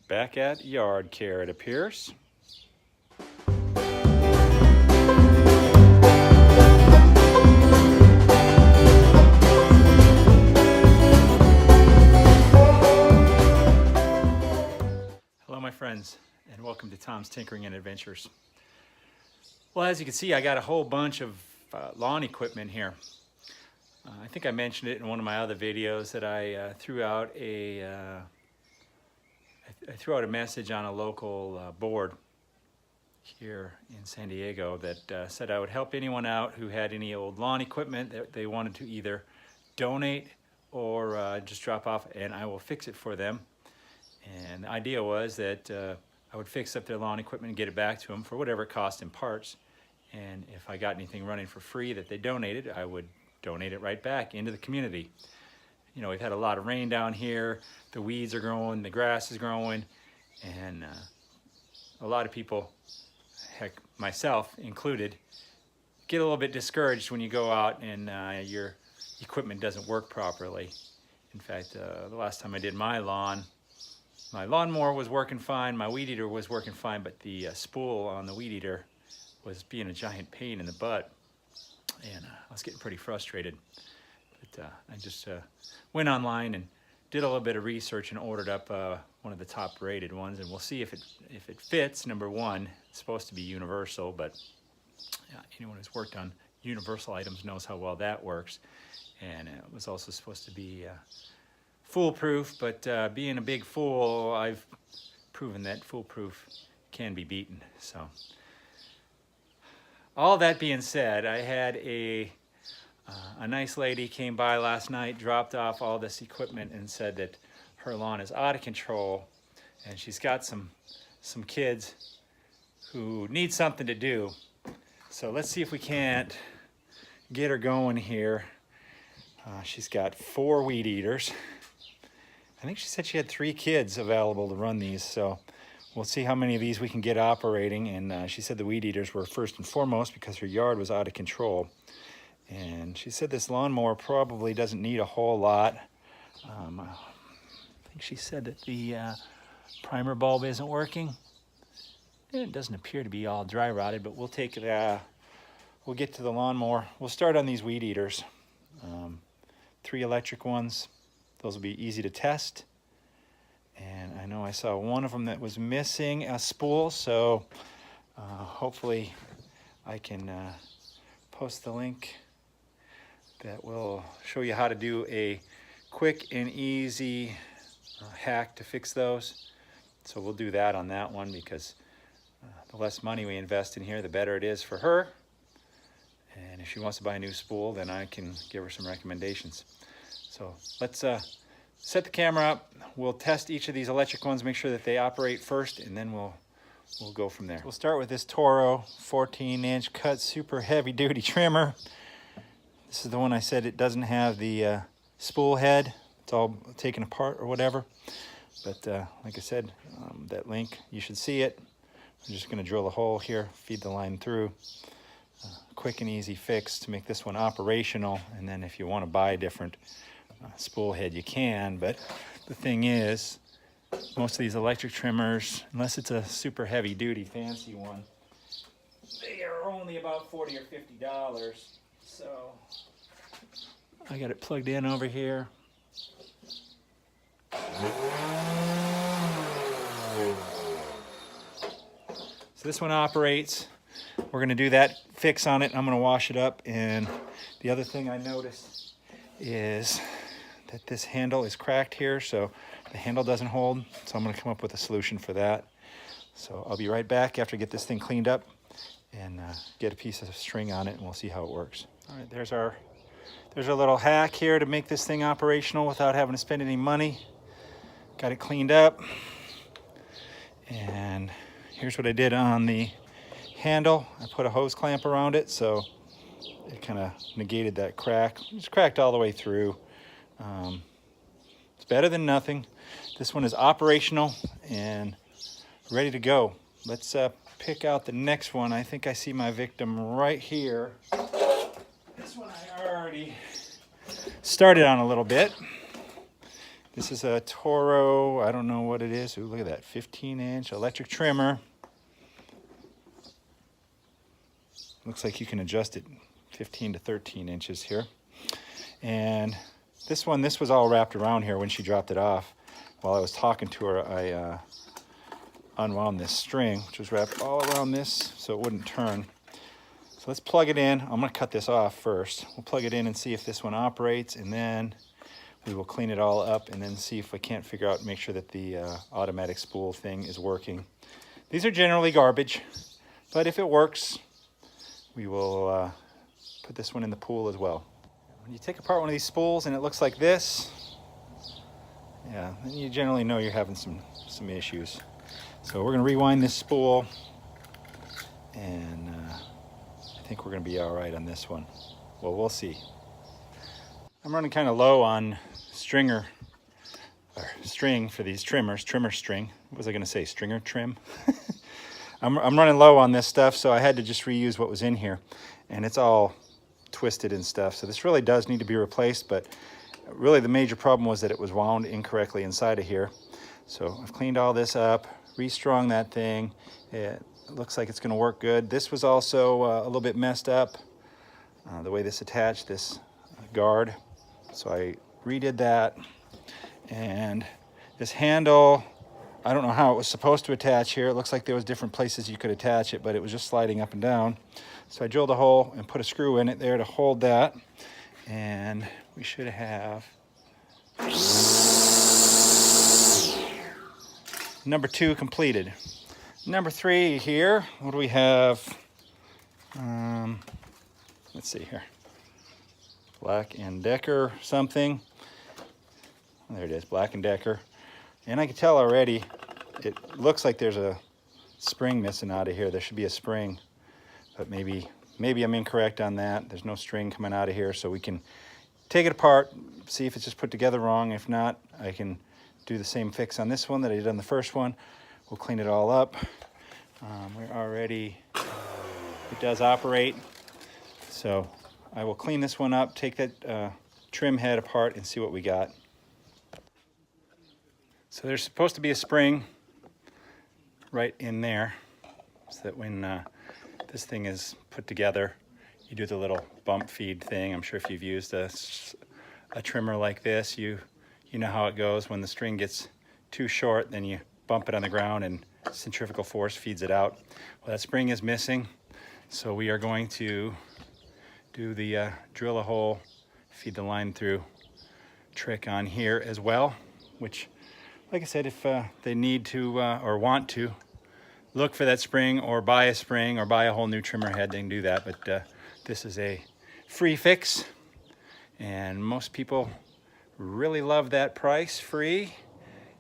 Back at yard care, it appears. Hello my friends, and welcome to Tom's Tinkering and Adventures. Well, as you can see, I got a whole bunch of lawn equipment here. I think I mentioned it in one of my other videos that I threw out a message on a local board here in San Diego that said I would help anyone out who had any old lawn equipment that they wanted to either donate or just drop off, and I will fix it for them. And the idea was that I would fix up their lawn equipment and get it back to them for whatever it cost in parts. And if I got anything running for free that they donated, I would donate it right back into the community. You know, we've had a lot of rain down here. The weeds are growing, the grass is growing, and a lot of people, heck, myself included, get a little bit discouraged when you go out and your equipment doesn't work properly. In fact, the last time I did my lawnmower was working fine, my weed eater was working fine, but the spool on the weed eater was being a giant pain in the butt, and I was getting pretty frustrated. But I just went online and did a little bit of research and ordered up one of the top rated ones, and we'll see if it fits. Number one, it's supposed to be universal, but anyone who's worked on universal items knows how well that works. And it was also supposed to be foolproof, but being a big fool, I've proven that foolproof can be beaten. So all that being said, I had a nice lady came by last night, dropped off all this equipment and said that her lawn is out of control and she's got some kids who need something to do. So let's see if we can't get her going here. She's got 4 weed eaters. I think she said she had 3 kids available to run these, so we'll see how many of these we can get operating. And she said the weed eaters were first and foremost because her yard was out of control. And she said this lawnmower probably doesn't need a whole lot. I think she said that the primer bulb isn't working. It doesn't appear to be all dry rotted, but we'll take it. We'll get to the lawnmower. We'll start on these weed eaters. 3 electric ones. Those will be easy to test. And I know I saw one of them that was missing a spool, so hopefully I can post the link that will show you how to do a quick and easy hack to fix those. So we'll do that on that one, because the less money we invest in here, the better it is for her. And if she wants to buy a new spool, then I can give her some recommendations. So let's set the camera up. We'll test each of these electric ones, make sure that they operate first, and then we'll go from there. We'll start with this Toro 14-inch cut super heavy duty trimmer. This is the one I said it doesn't have the spool head. It's all taken apart or whatever. But like I said, that link, you should see it. I'm just going to drill a hole here, feed the line through. Quick and easy fix to make this one operational. And then if you want to buy a different spool head, you can. But the thing is, most of these electric trimmers, unless it's a super heavy duty fancy one, they are only about $40 or $50. So I got it plugged in over here. So this one operates. We're going to do that fix on it. I'm going to wash it up. And the other thing I noticed is that this handle is cracked here, so the handle doesn't hold. So I'm going to come up with a solution for that. So I'll be right back after I get this thing cleaned up and get a piece of string on it, and we'll see how it works. All right, there's our little hack here to make this thing operational without having to spend any money. Got it cleaned up. And here's what I did on the handle. I put a hose clamp around it, so it kind of negated that crack. It's cracked all the way through. It's better than nothing. This one is operational and ready to go. Let's pick out the next one. I think I see my victim right here. This one I already started on a little bit. This is a Toro, I don't know what it is. Ooh, look at that, 15-inch electric trimmer. Looks like you can adjust it 15 to 13 inches here. And this was all wrapped around here when she dropped it off. While I was talking to her, I unwound this string, which was wrapped all around this so it wouldn't turn. So let's plug it in. I'm gonna cut this off first. We'll plug it in and see if this one operates, and then we will clean it all up and then see if I can't figure out, make sure that the automatic spool thing is working. These are generally garbage, but if it works, we will put this one in the pool as well. When you take apart one of these spools and it looks like this, yeah, then you generally know you're having some issues. So we're gonna rewind this spool, and I think we're gonna be all right on this one. Well, we'll see. I'm running kind of low on string for these trimmers, trimmer string. What was I gonna say, stringer trim? I'm running low on this stuff, so I had to just reuse what was in here, and it's all twisted and stuff. So this really does need to be replaced, but really the major problem was that it was wound incorrectly inside of here. So I've cleaned all this up, restrung that thing. It looks like it's gonna work good. This was also a little bit messed up, the way this attached, this guard. So I redid that, and this handle, I don't know how it was supposed to attach here. It looks like there was different places you could attach it, but it was just sliding up and down. So I drilled a hole and put a screw in it there to hold that, and we should have number 2 completed. Number 3 here, what do we have? Let's see here. Black & Decker something. There it is, Black & Decker. And I can tell already, it looks like there's a spring missing out of here. There should be a spring, but maybe I'm incorrect on that. There's no string coming out of here, so we can take it apart, see if it's just put together wrong. If not, I can do the same fix on this one that I did on the first one. We'll clean it all up. We're already, it does operate. So I will clean this one up, take that trim head apart, and see what we got. So there's supposed to be a spring right in there, so that when this thing is put together, you do the little bump feed thing. I'm sure if you've used a trimmer like this, you know how it goes. When the string gets too short, then you bump it on the ground and centrifugal force feeds it out. Well, that spring is missing, so we are going to do the drill a hole, feed the line through trick on here as well, which, like I said, if they need to or want to look for that spring or buy a whole new trimmer head, they can do that. But this is a free fix, and most people really love that price, free.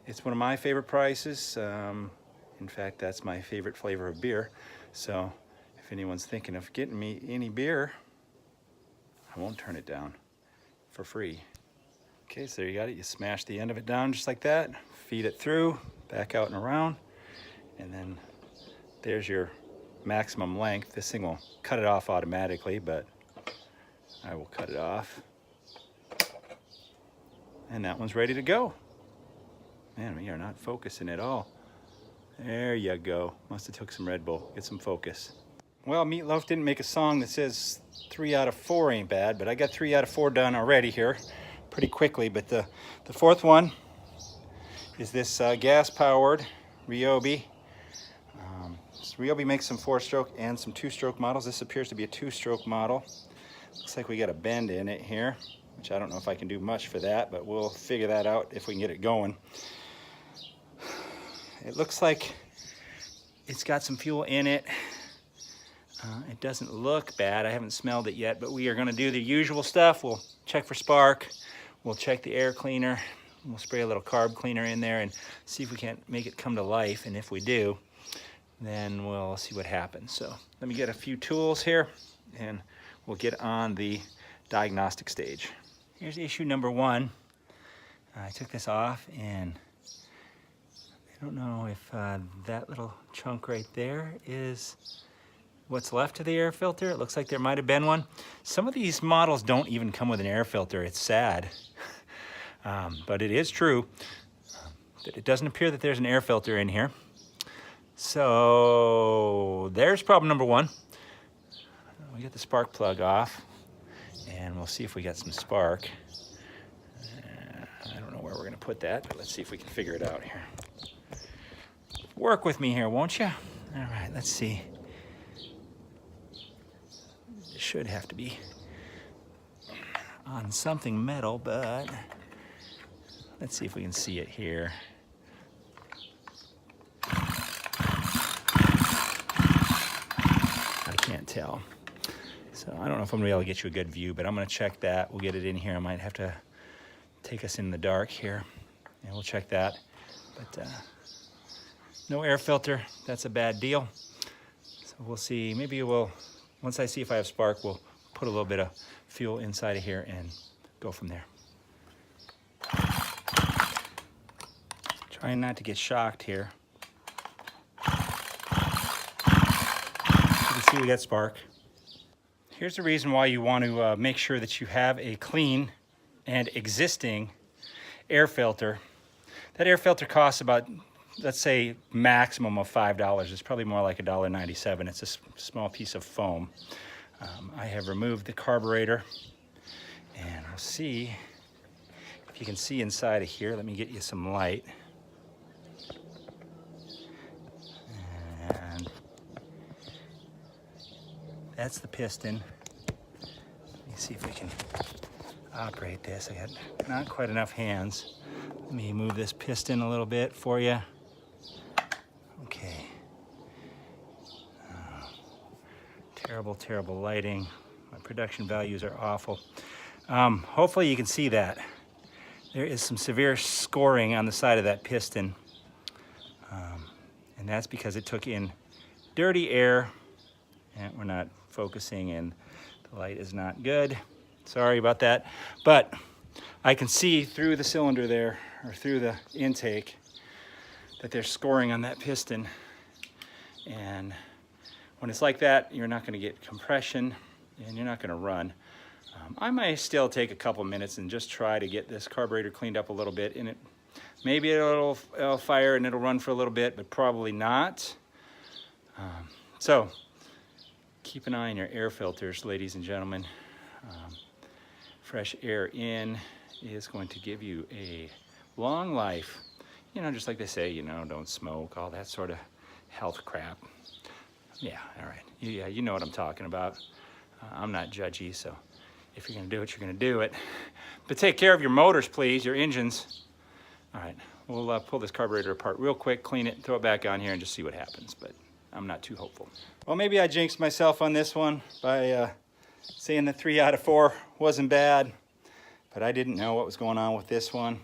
It's one of my favorite prices. In fact, that's my favorite flavor of beer. So if anyone's thinking of getting me any beer, I won't turn it down for free. Okay, so there you got it. You smash the end of it down just like that, feed it through, back out and around, and then there's your maximum length. This thing will cut it off automatically, but I will cut it off. And that one's ready to go. Man, we are not focusing at all. There you go. Must have took some Red Bull. Get some focus. Well, Meatloaf didn't make a song that says 3 out of 4 ain't bad, but I got 3 out of 4 done already here pretty quickly. But the fourth one is this gas-powered Ryobi. Ryobi makes some 4-stroke and some 2-stroke models. This appears to be a 2-stroke model. Looks like we got a bend in it here, which I don't know if I can do much for that, but we'll figure that out if we can get it going. It looks like it's got some fuel in it. It doesn't look bad. I haven't smelled it yet, but we are going to do the usual stuff. We'll check for spark. We'll check the air cleaner. We'll spray a little carb cleaner in there and see if we can't make it come to life. And if we do, then we'll see what happens. So let me get a few tools here, and we'll get on the diagnostic stage. Here's issue number 1. I took this off, and I don't know if that little chunk right there is what's left of the air filter. It looks like there might have been one. Some of these models don't even come with an air filter. It's sad. But it is true that it doesn't appear that there's an air filter in here. So there's problem number one. We get the spark plug off, and we'll see if we got some spark. I don't know where we're gonna put that, but let's see if we can figure it out here. Work with me here, won't you? All right, let's see. It should have to be on something metal, but let's see if we can see it here. I can't tell. So I don't know if I'm gonna be able to get you a good view, but I'm gonna check that. We'll get it in here. I might have to take us in the dark here, and we'll check that. But no air filter, that's a bad deal. So we'll see, maybe we'll, once I see if I have spark, we'll put a little bit of fuel inside of here and go from there. Trying not to get shocked here. You can see we got spark. Here's the reason why you want to make sure that you have a clean and existing air filter. That air filter costs about, let's say, maximum of $5. It's probably more like $1.97. It's a small piece of foam. I have removed the carburetor, and we'll see if you can see inside of here. Let me get you some light. And that's the piston. Let me see if we can operate this. I got not quite enough hands. Let me move this piston a little bit for you. Okay. Terrible, terrible lighting. My production values are awful. Hopefully you can see that. There is some severe scoring on the side of that piston. And that's because it took in dirty air, and we're not focusing, and the light is not good. Sorry about that. But I can see through the cylinder there, or through the intake, that there's scoring on that piston. And when it's like that, you're not going to get compression, and you're not going to run. I might still take a couple minutes and just try to get this carburetor cleaned up a little bit, and maybe it'll fire and it'll run for a little bit, but probably not. So keep an eye on your air filters, ladies and gentlemen. Fresh air in is going to give you a long life. You know, just like they say, you know, don't smoke, all that sort of health crap. Yeah, all right. Yeah, you know what I'm talking about. I'm not judgy, so if you're gonna do it, you're gonna do it. But take care of your motors, please, your engines. All right, we'll pull this carburetor apart real quick, clean it, throw it back on here, and just see what happens, but I'm not too hopeful. Well, maybe I jinxed myself on this one by saying that 3 out of 4 wasn't bad, but I didn't know what was going on with this one.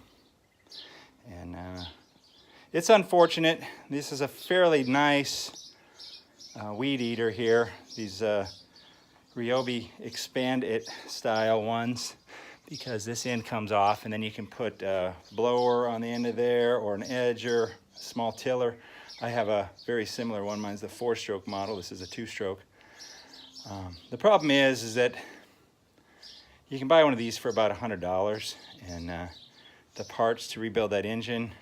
And it's unfortunate. This is a fairly nice weed eater here. These Ryobi Expand It style ones, because this end comes off, and then you can put a blower on the end of there, or an edger, a small tiller. I have a very similar one. Mine's the 4-stroke model. This is a 2-stroke. The problem is that you can buy one of these for about $100, and the parts to rebuild that engine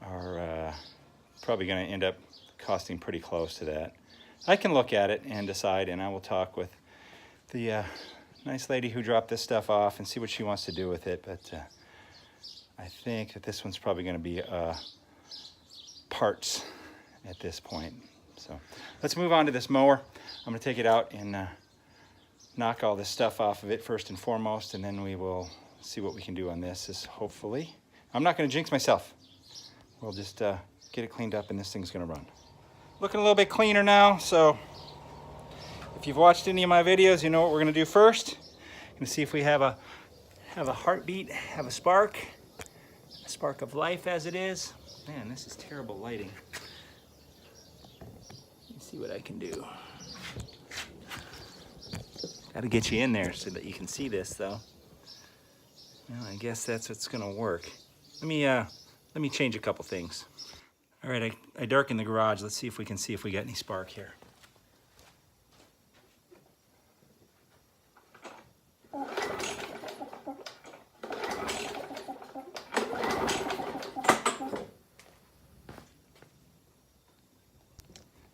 are probably going to end up costing pretty close to that. I can look at it and decide, and I will talk with the nice lady who dropped this stuff off and see what she wants to do with it, but I think that this one's probably going to be parts at this point. So let's move on to this mower. I'm going to take it out and knock all this stuff off of it first and foremost, and then we will see what we can do on this. Hopefully, I'm not going to jinx myself. We'll just get it cleaned up, and this thing's going to run. Looking a little bit cleaner now, so if you've watched any of my videos, you know what we're going to do first. Going to see if we have a heartbeat, have a spark of life as it is. Man, this is terrible lighting. Let me see what I can do. Got to get you in there so that you can see this, though. Well, I guess that's what's going to work. Let me change a couple things. All right, I darkened the garage. Let's see if we can see if we got any spark here.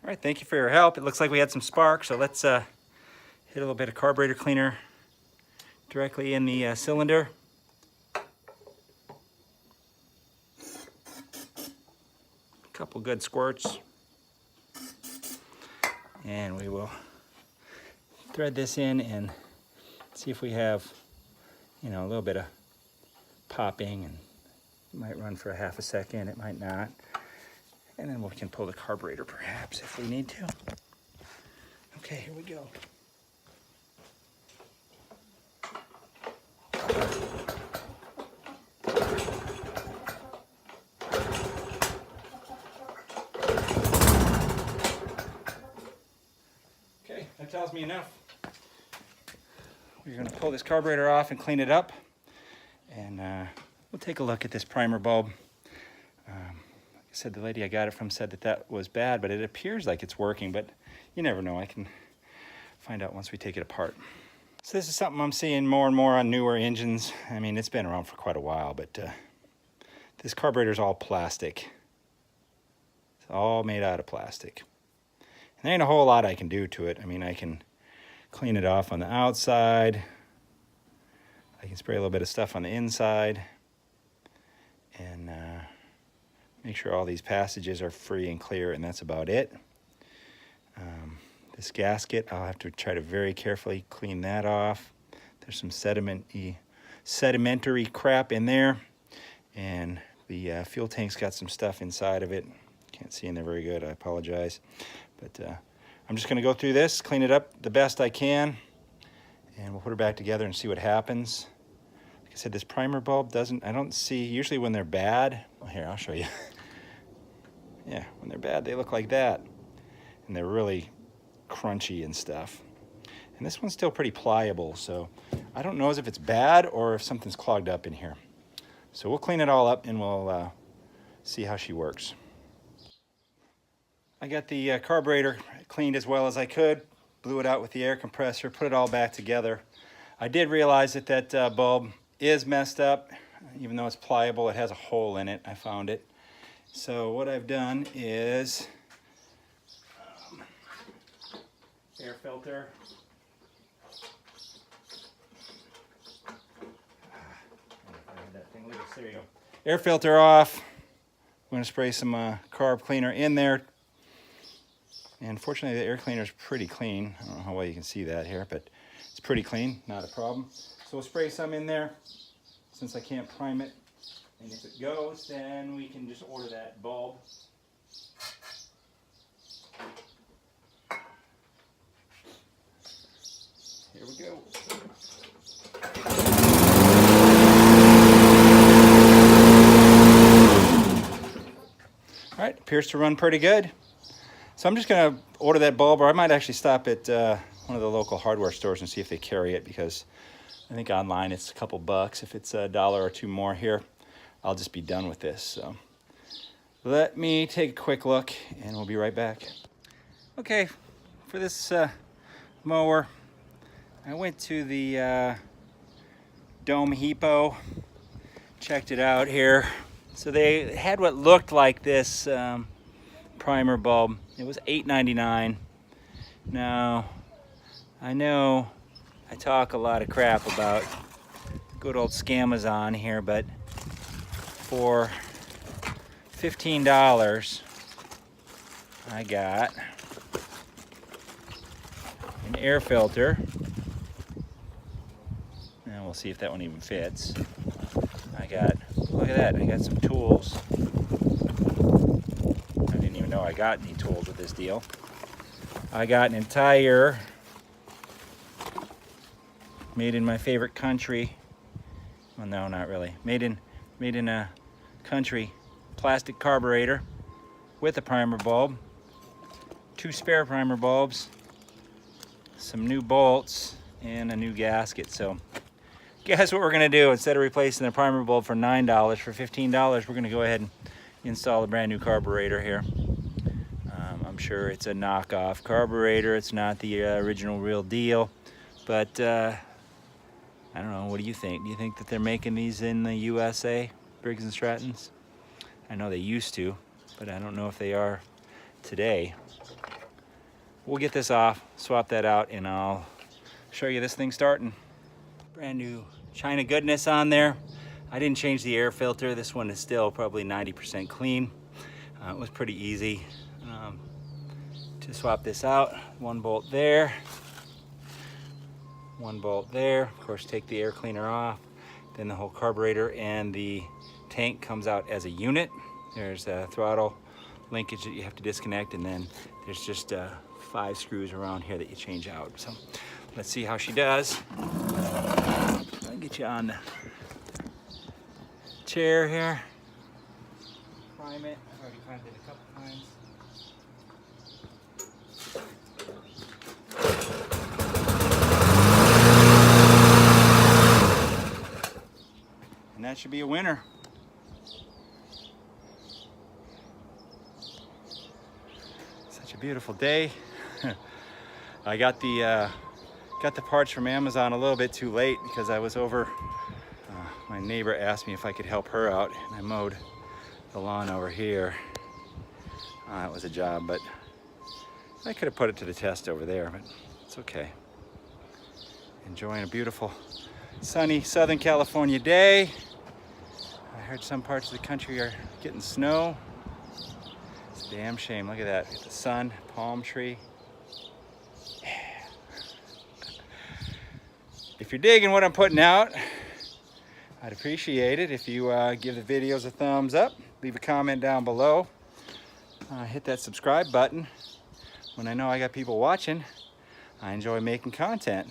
All right, thank you for your help. It looks like we had some spark, so let's hit a little bit of carburetor cleaner directly in the cylinder. A couple good squirts. And we will thread this in and see if we have, you know, a little bit of popping, and it might run for a half a second, it might not. And then we can pull the carburetor perhaps if we need to. Okay, here we go. Okay, that tells me enough. We're gonna pull this carburetor off and clean it up. And we'll take a look at this primer bulb. Like I said, the lady I got it from said that that was bad, but it appears like it's working, but you never know. I can find out once we take it apart. So this is something I'm seeing more and more on newer engines. I mean, it's been around for quite a while, but this carburetor is all plastic. It's all made out of plastic. And there ain't a whole lot I can do to it. I mean, I can clean it off on the outside. I can spray a little bit of stuff on the inside and make sure all these passages are free and clear, and that's about it. This gasket, I'll have to try to very carefully clean that off. There's some sedimentary crap in there, and the fuel tank's got some stuff inside of it. Can't see in there very good, I apologize. But I'm just gonna go through this, clean it up the best I can, and we'll put it back together and see what happens. Like I said, this primer bulb I don't see, usually when they're bad, well, here, I'll show you. Yeah, when they're bad, they look like that. And they're really crunchy and stuff. And this one's still pretty pliable, so I don't know if it's bad or if something's clogged up in here. So we'll clean it all up and we'll see how she works. I got the carburetor cleaned as well as I could, blew it out with the air compressor, put it all back together. I did realize that that bulb is messed up. Even though it's pliable, it has a hole in it. I found it. So what I've done is air filter. There you go. Air filter off. I'm going to spray some carb cleaner in there. And fortunately, the air cleaner is pretty clean. I don't know how well you can see that here, but it's pretty clean, not a problem. So we'll spray some in there since I can't prime it. And if it goes, then we can just order that bulb. Here we go. All right, appears to run pretty good. So I'm just going to order that bulb, or I might actually stop at one of the local hardware stores and see if they carry it, because I think online it's a couple bucks. If it's $1 or $2 more here, I'll just be done with this. So let me take a quick look and we'll be right back. Okay, for this mower, I went to the Dome Hippo, checked it out here. So they had what looked like this primer bulb. It was $8.99. Now, I know I talk a lot of crap about good old Scamazon here, but for $15, I got an air filter. And we'll see if that one even fits. I got, look at that, I got some tools. I didn't even know I got any tools with this deal. I got an entire, made in my favorite country. Well, no, not really. Made in a country plastic carburetor with a primer bulb, 2 spare primer bulbs, some new bolts, and a new gasket. So guess what we're gonna do? Instead of replacing the primer bulb for $9, for $15, we're gonna go ahead and install a brand new carburetor here. I'm sure it's a knockoff carburetor. It's not the original real deal, but I don't know, what do you think? Do you think that they're making these in the USA, Briggs & Strattons? I know they used to, but I don't know if they are today. we'll get this off, swap that out, and I'll show you this thing starting. Brand new China goodness on there. I didn't change the air filter. This one is still probably 90% clean. It was pretty easy to swap this out. One bolt there, one bolt there. Of course, take the air cleaner off. Then the whole carburetor and the tank comes out as a unit. There's a throttle linkage that you have to disconnect, and then there's just 5 screws around here that you change out. So let's see how she does. I'll get you on the chair here. Prime it. I've already primed it a couple times. And that should be a winner. Such a beautiful day. I got the parts from Amazon a little bit too late because I was over. My neighbor asked me if I could help her out, and I mowed the lawn over here. It was a job, but I could have put it to the test over there, but it's okay. Enjoying a beautiful sunny Southern California day. I heard some parts of the country are getting snow. It's a damn shame. Look at that. Get the sun, palm tree. Yeah. If you're digging what I'm putting out, I'd appreciate it if you give the videos a thumbs up, leave a comment down below, hit that subscribe button. When I know I got people watching, I enjoy making content,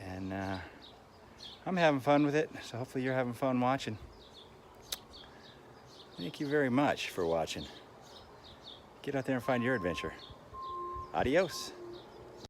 and I'm having fun with it, so hopefully you're having fun watching. Thank you very much for watching. Get out there and find your adventure. Adios.